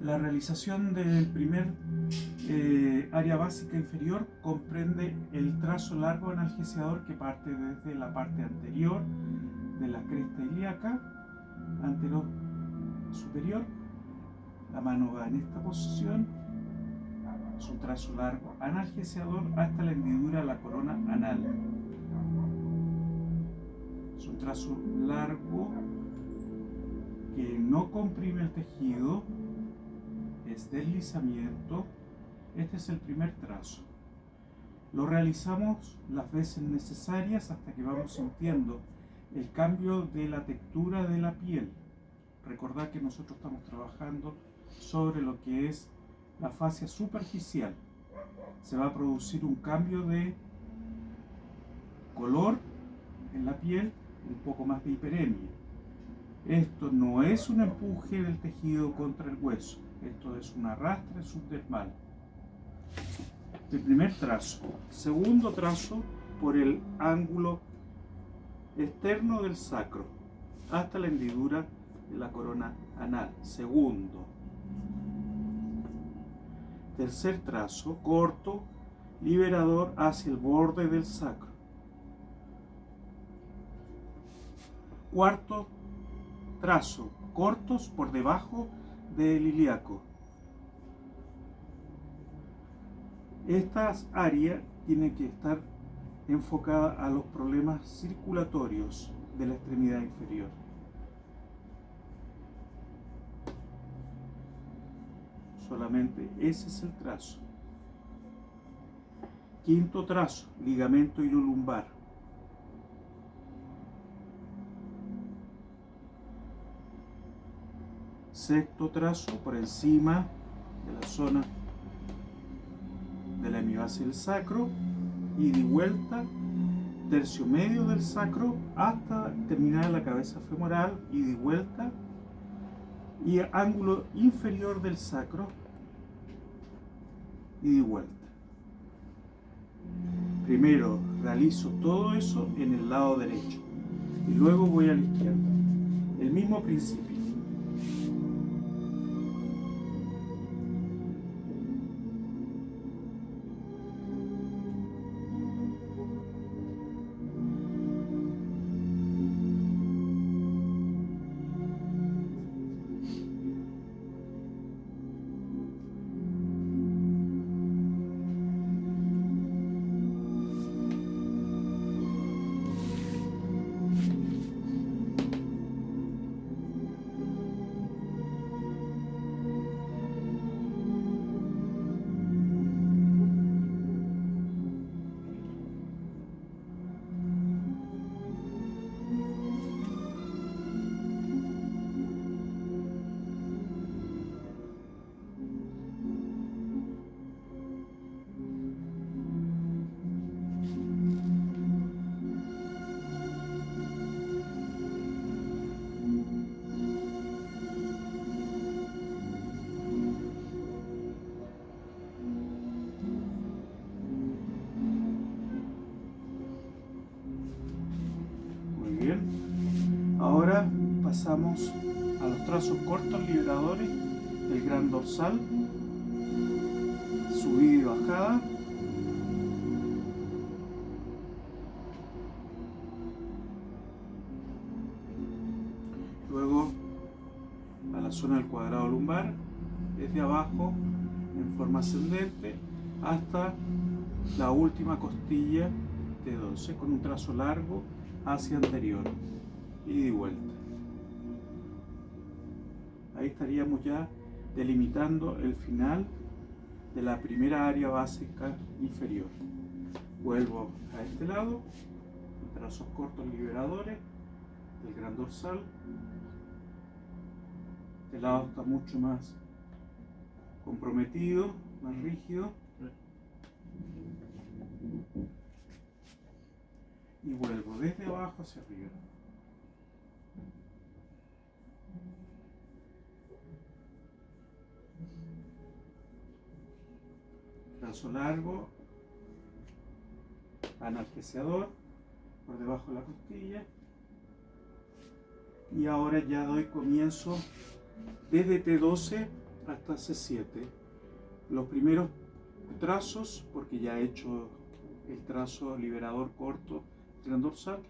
La realización del primer área básica inferior comprende el trazo largo analgesiador que parte desde la parte anterior de la cresta ilíaca, antero superior. La mano va en esta posición, es un trazo largo analgesiador hasta la hendidura de la corona anal. Es un trazo largo que no comprime el tejido, es deslizamiento. Este es el primer trazo. Lo realizamos las veces necesarias hasta que vamos sintiendo el cambio de la textura de la piel. Recordad que nosotros estamos trabajando sobre lo que es la fascia superficial. Se va a producir un cambio de color en la piel, un poco más de hiperemia. Esto no es un empuje del tejido contra el hueso, esto es un arrastre subdermal. El primer trazo. Segundo trazo por el ángulo externo del sacro hasta la hendidura de la corona anal. Segundo. Tercer trazo, corto, liberador hacia el borde del sacro. Cuarto trazo, cortos por debajo del ilíaco. Estas áreas tienen que estar enfocadas a los problemas circulatorios de la extremidad inferior. Solamente ese es el trazo. Quinto trazo, ligamento ilolumbar. Sexto trazo, por encima de la zona de la hemibase del sacro, y de vuelta, tercio medio del sacro hasta terminar la cabeza femoral, y de vuelta, y ángulo inferior del sacro, y de vuelta. Primero realizo todo eso en el lado derecho y luego voy a la izquierda. El mismo principio. Ahora pasamos a los trazos cortos liberadores del gran dorsal, subida y bajada. Luego a la zona del cuadrado lumbar, desde abajo en forma ascendente hasta la última costilla T12 con un trazo largo hacia anterior y de vuelta. Ahí estaríamos ya delimitando el final de la primera área básica inferior. Vuelvo a este lado, trazos cortos liberadores del gran dorsal. Este lado está mucho más comprometido, más rígido. Y vuelvo desde abajo hacia arriba. Trazo largo, analgesiador por debajo de la costilla. Y ahora ya doy comienzo desde T12 hasta C7. Los primeros trazos, porque ya he hecho el trazo liberador corto transdorsal,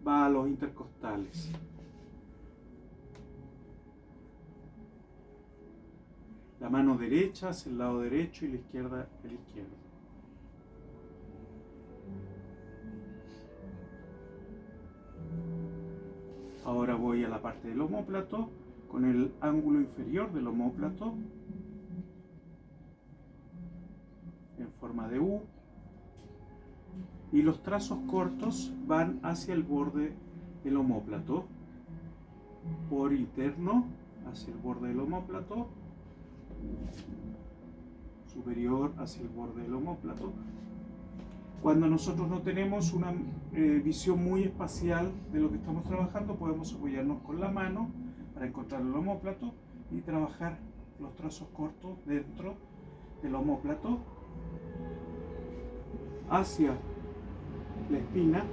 va a los intercostales. La mano derecha hacia el lado derecho y la izquierda el izquierdo. Ahora voy a la parte del omóplato con el ángulo inferior del omóplato en forma de U, y los trazos cortos van hacia el borde del omóplato, por interno hacia el borde del omóplato, superior hacia el borde del omóplato. Cuando nosotros no tenemos una visión muy espacial de lo que estamos trabajando, podemos apoyarnos con la mano para encontrar el omóplato y trabajar los trazos cortos dentro del omóplato hacia la espina,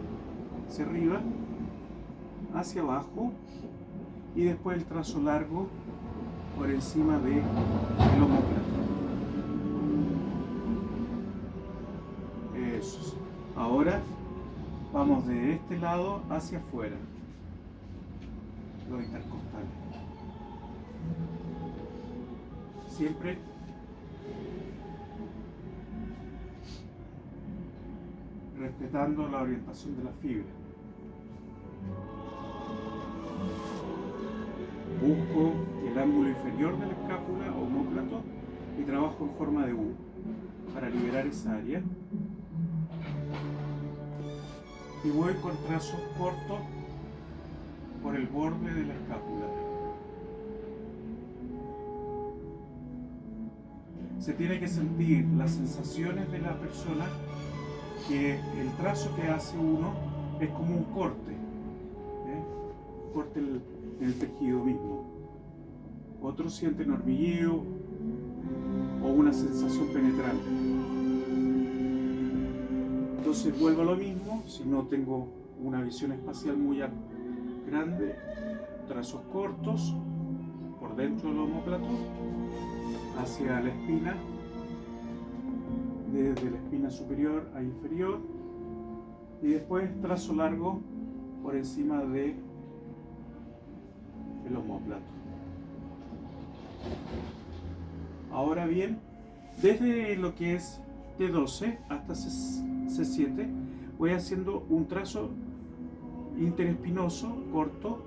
hacia arriba, hacia abajo, y después el trazo largo por encima del omóplato. Eso. Ahora vamos de este lado hacia afuera, los intercostales. Siempre respetando la orientación de la fibra. Busco el ángulo inferior de la escápula o omóplato y trabajo en forma de U para liberar esa área. Y voy con trazos cortos por el borde de la escápula. Se tiene que sentir las sensaciones de la persona, que el trazo que hace uno es como un corte, corte en el tejido mismo. Otros sienten hormigueo o una sensación penetrante. Entonces vuelvo a lo mismo. Si no tengo una visión espacial muy grande, trazos cortos por dentro del omóplato hacia la espina, desde la espina superior a inferior, y después trazo largo por encima de el omóplato. Ahora bien, desde lo que es T12 hasta C7 voy haciendo un trazo interespinoso corto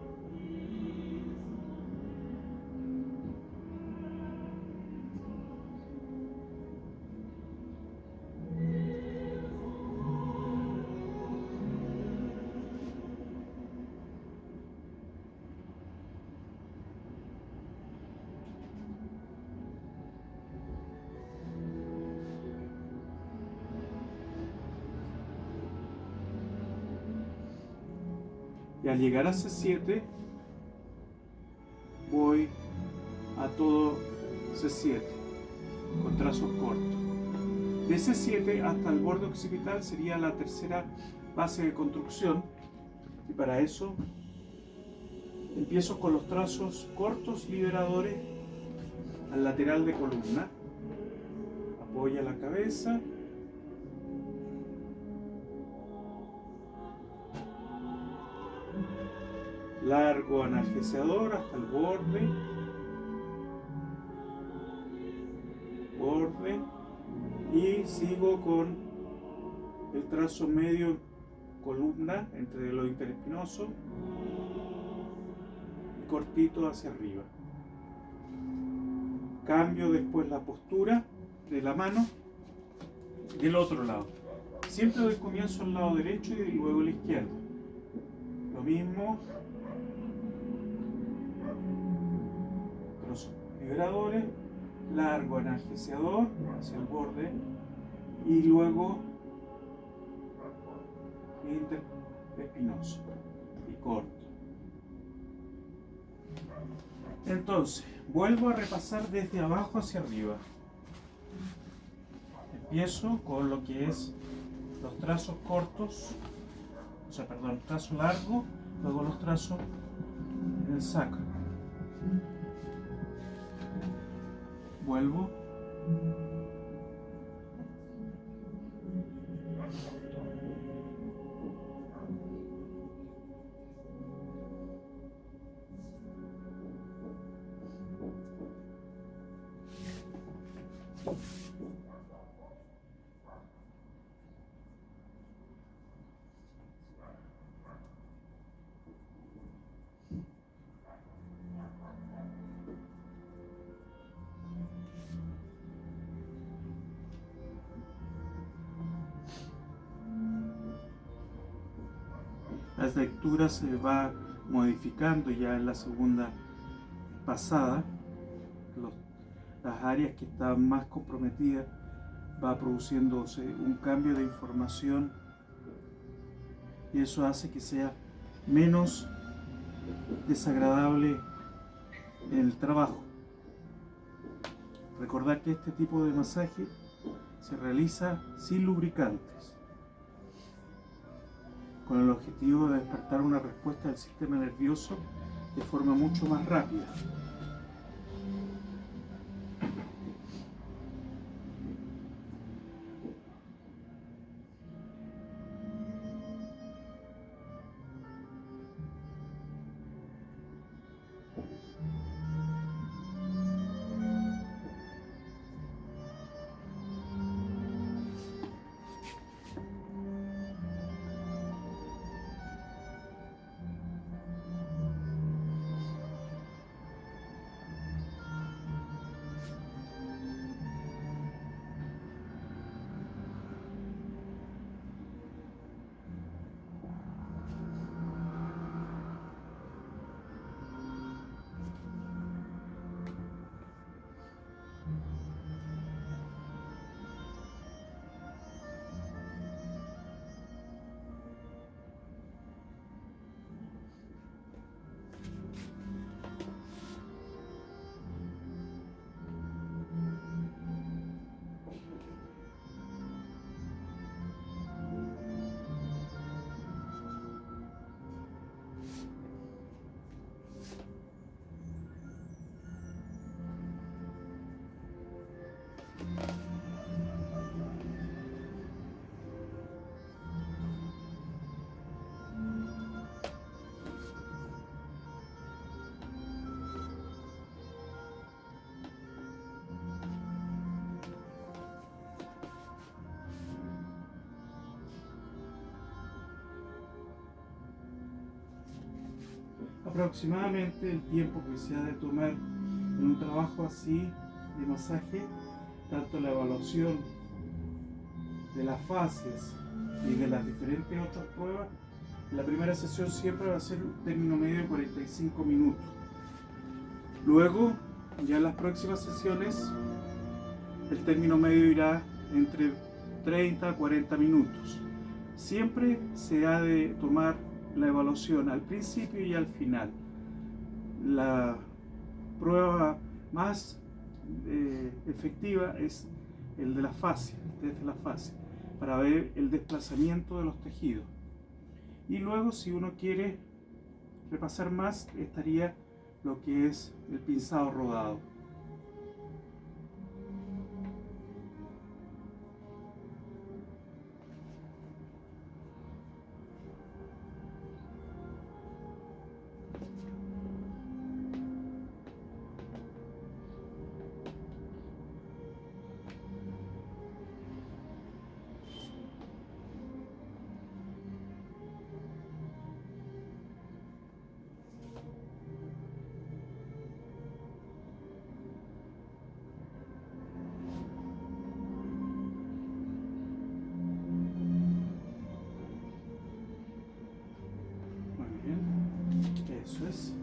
y al llegar a C7 voy a todo C7 con trazos cortos. De C7 hasta el borde occipital sería la tercera base de construcción, y para eso empiezo con los trazos cortos liberadores al lateral de columna. Apoya la cabeza, largo analgesiador hasta el borde, y sigo con el trazo medio columna entre lo interespinoso y cortito hacia arriba. Cambio después la postura de la mano del otro lado. Siempre doy comienzo al lado derecho y luego al izquierdo. Lo mismo. Trazos liberadores, largo analgesiador hacia el borde y luego interespinoso y corto. Entonces, vuelvo a repasar desde abajo hacia arriba. Empiezo con lo que es los trazos cortos, trazo largo, luego los trazos en el sacro. Vuelvo. La lectura se va modificando ya en la segunda pasada. Las áreas que están más comprometidas va produciéndose un cambio de información y eso hace que sea menos desagradable en el trabajo. Recordad que este tipo de masaje se realiza sin lubricantes, con el objetivo de despertar una respuesta del sistema nervioso de forma mucho más rápida. Aproximadamente el tiempo que se ha de tomar en un trabajo así de masaje, tanto la evaluación de las fases y de las diferentes otras pruebas, la primera sesión siempre va a ser un término medio de 45 minutos. Luego, ya en las próximas sesiones, el término medio irá entre 30 a 40 minutos. Siempre se ha de tomar la evaluación al principio y al final. La prueba más efectiva es el de la fascia, desde la fascia, para ver el desplazamiento de los tejidos. Y luego, si uno quiere repasar más, estaría lo que es el pinzado rodado. Eso es.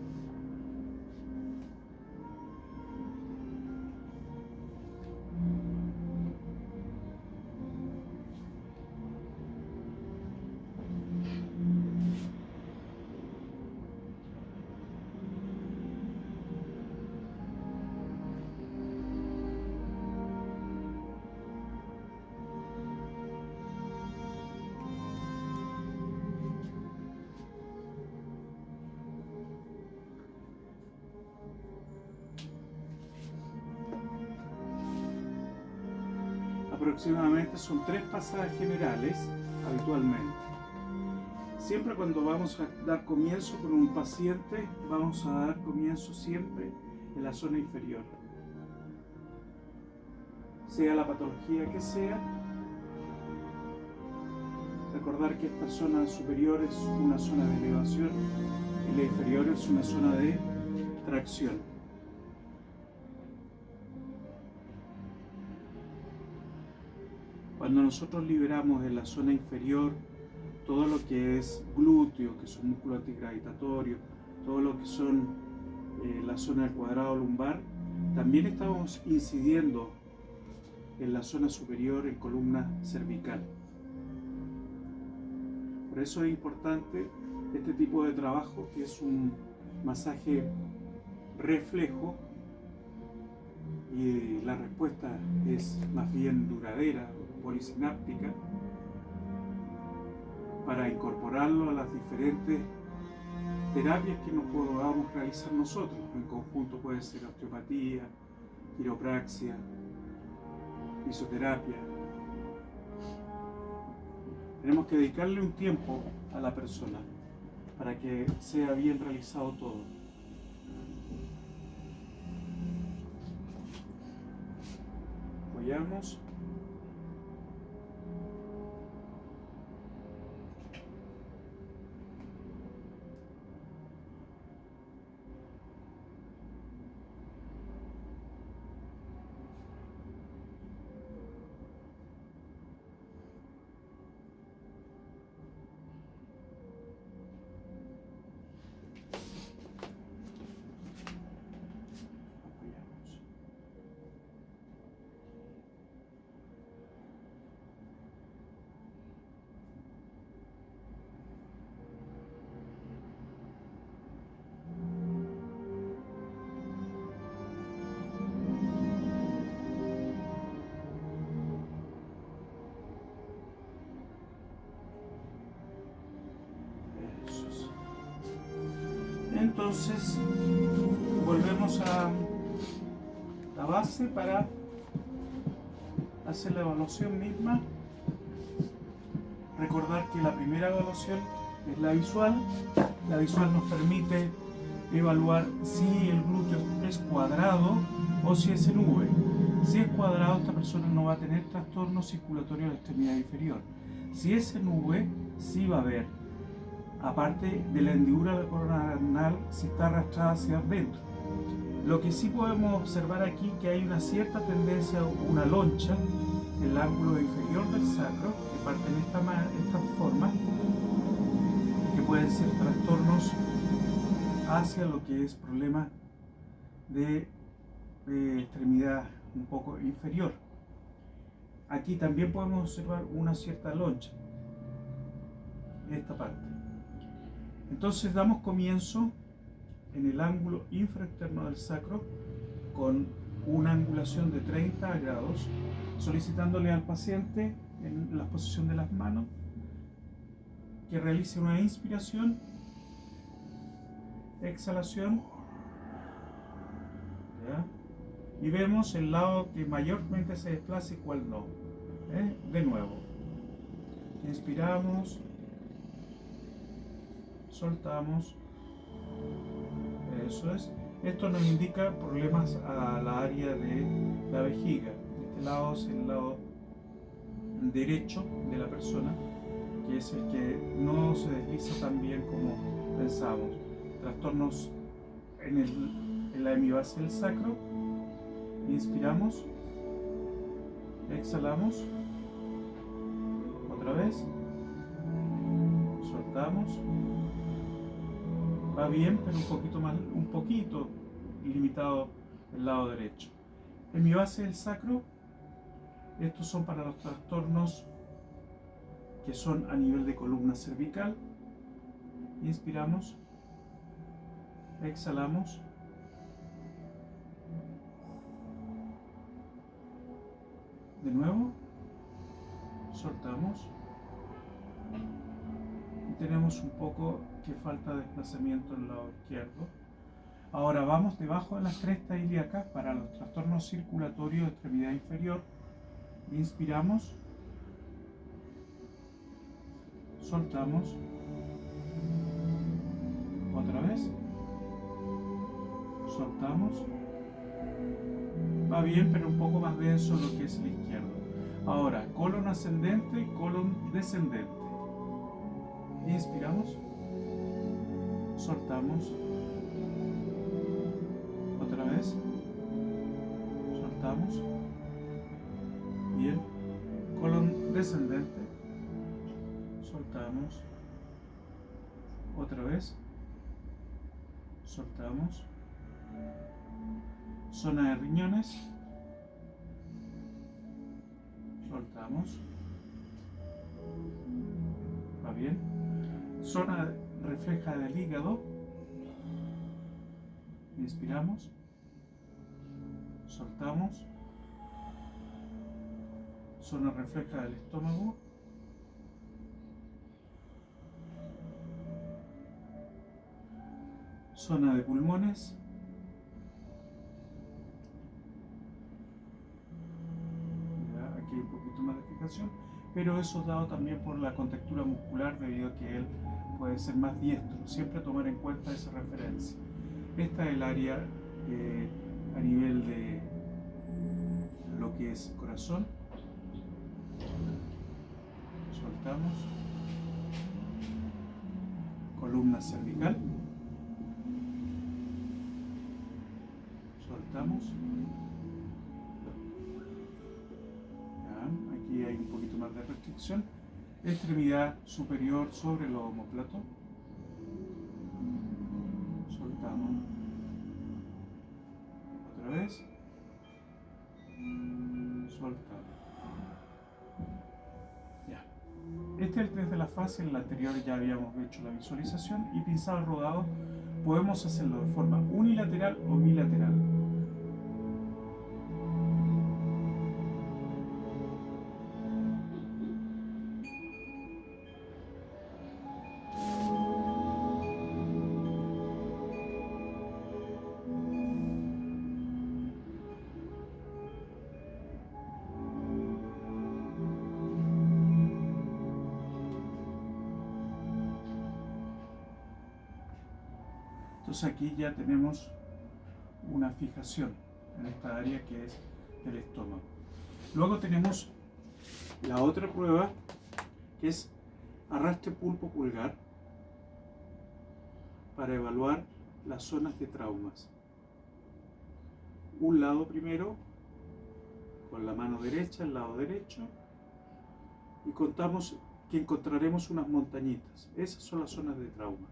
Aproximadamente son 3 pasadas generales habitualmente. Siempre cuando vamos a dar comienzo con un paciente, vamos a dar comienzo siempre en la zona inferior. Sea la patología que sea, recordar que esta zona superior es una zona de elevación y la inferior es una zona de tracción. Cuando nosotros liberamos en la zona inferior todo lo que es glúteo, que son músculos antigravitatorios, todo lo que son la zona del cuadrado lumbar, también estamos incidiendo en la zona superior, en columna cervical. Por eso es importante este tipo de trabajo, que es un masaje reflejo, y la respuesta es más bien duradera, polisináptica, para incorporarlo a las diferentes terapias que nos podamos realizar nosotros. En conjunto puede ser osteopatía, quiropraxia, fisioterapia. Tenemos que dedicarle un tiempo a la persona para que sea bien realizado todo. Apoyamos. Entonces volvemos a la base para hacer la evaluación misma. Recordar que la primera evaluación es la visual. La visual nos permite evaluar si el glúteo es cuadrado o si es en V. Si es cuadrado, esta persona no va a tener trastorno circulatorio de la extremidad inferior. Si es en V, sí va a haber, aparte de la hendidura de la corona anal, si está arrastrada hacia adentro. Lo que sí podemos observar aquí que hay una cierta tendencia a una loncha en el ángulo inferior del sacro, que parte de esta forma, que pueden ser trastornos hacia lo que es problema de extremidad un poco inferior. Aquí también podemos observar una cierta loncha en esta parte. Entonces damos comienzo en el ángulo infraexterno del sacro con una angulación de 30 grados, solicitándole al paciente en la posición de las manos que realice una inspiración, exhalación, ¿ya? Y vemos el lado que mayormente se desplaza y cuál no. De nuevo, inspiramos, soltamos, eso es. Esto nos indica problemas a la área de la vejiga. Este lado es el lado derecho de la persona, que es el que no se desliza tan bien como pensamos. Trastornos en la hemibase del sacro. Inspiramos, exhalamos, otra vez, soltamos. Va bien, pero un poquito limitado el lado derecho. Hemibase del sacro, estos son para los trastornos que son a nivel de columna cervical. Inspiramos, exhalamos. De nuevo, soltamos. Y tenemos un poco que falta de desplazamiento en el lado izquierdo. Ahora vamos debajo de las crestas ilíacas para los trastornos circulatorios de extremidad inferior. Inspiramos, soltamos, otra vez, soltamos. Va bien, pero un poco más denso lo que es el izquierdo. Ahora, colon ascendente, colon descendente. Inspiramos, soltamos, otra vez, soltamos. Bien, colon descendente, soltamos, otra vez, soltamos. Zona de riñones, soltamos. Va bien. Zona refleja del hígado, inspiramos, soltamos. Zona refleja del estómago, zona de pulmones, ya, aquí hay un poquito más de fijación, pero eso es dado también por la contractura muscular debido a que él puede ser más diestro. Siempre tomar en cuenta esa referencia. Esta es el área a nivel de lo que es corazón. Soltamos. Columna cervical. Soltamos. Ya, aquí hay un poquito más de restricción. Extremidad superior sobre el omóplato. Soltamos. Otra vez. Soltamos. Ya. Este es el test de la fase. En el anterior ya habíamos hecho la visualización. Y pinzado rodado podemos hacerlo de forma unilateral o bilateral. Entonces aquí ya tenemos una fijación en esta área que es del estómago. Luego tenemos la otra prueba que es arrastre pulpo pulgar para evaluar las zonas de traumas. Un lado primero, con la mano derecha, el lado derecho, y contamos que encontraremos unas montañitas. Esas son las zonas de trauma.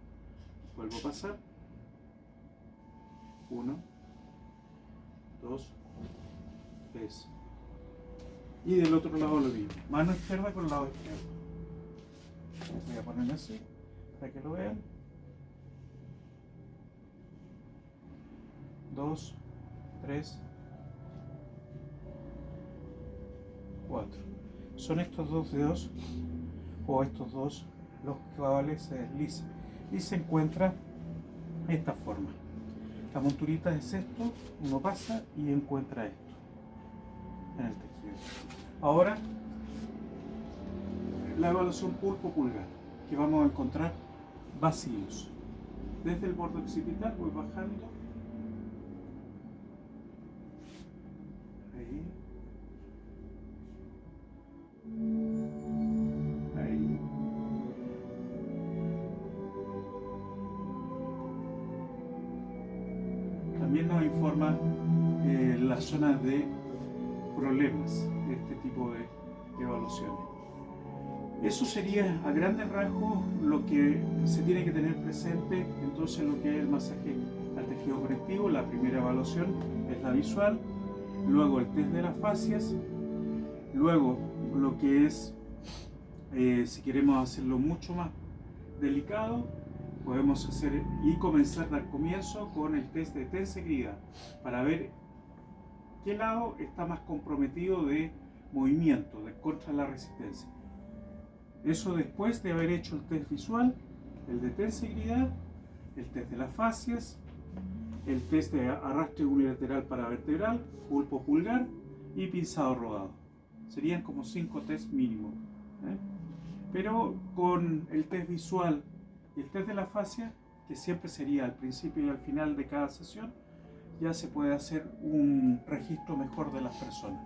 Vuelvo a pasar. 1, 2, 3. Y del otro lado lo mismo. Mano izquierda con el lado izquierdo. Voy a ponerlo así para que lo vean. 2, 3, 4. Son estos dos dedos o estos dos los cuales se deslizan y se encuentra esta forma. La monturita es esto, uno pasa y encuentra esto en el tejido. Ahora, la evaluación pulpo-pulgar, que vamos a encontrar vacíos. Desde el borde occipital voy bajando. Ahí. Ahí. También nos informa las zonas de problemas de este tipo de evaluaciones. Eso sería a grandes rasgos lo que se tiene que tener presente entonces lo que es el masaje al tejido conectivo. La primera evaluación es la visual, luego el test de las fascias, luego lo que es, si queremos hacerlo mucho más delicado, podemos hacer y comenzar a dar comienzo con el test de tensegrida para ver qué lado está más comprometido de movimiento, de contra la resistencia. Eso después de haber hecho el test visual, el de tensegrida, el test de las fascias, el test de arrastre unilateral para vertebral, pulpo pulgar y pinzado rodado. Serían como 5 test mínimo. Pero con el test visual y el test de la fascia, que siempre sería al principio y al final de cada sesión, ya se puede hacer un registro mejor de las personas.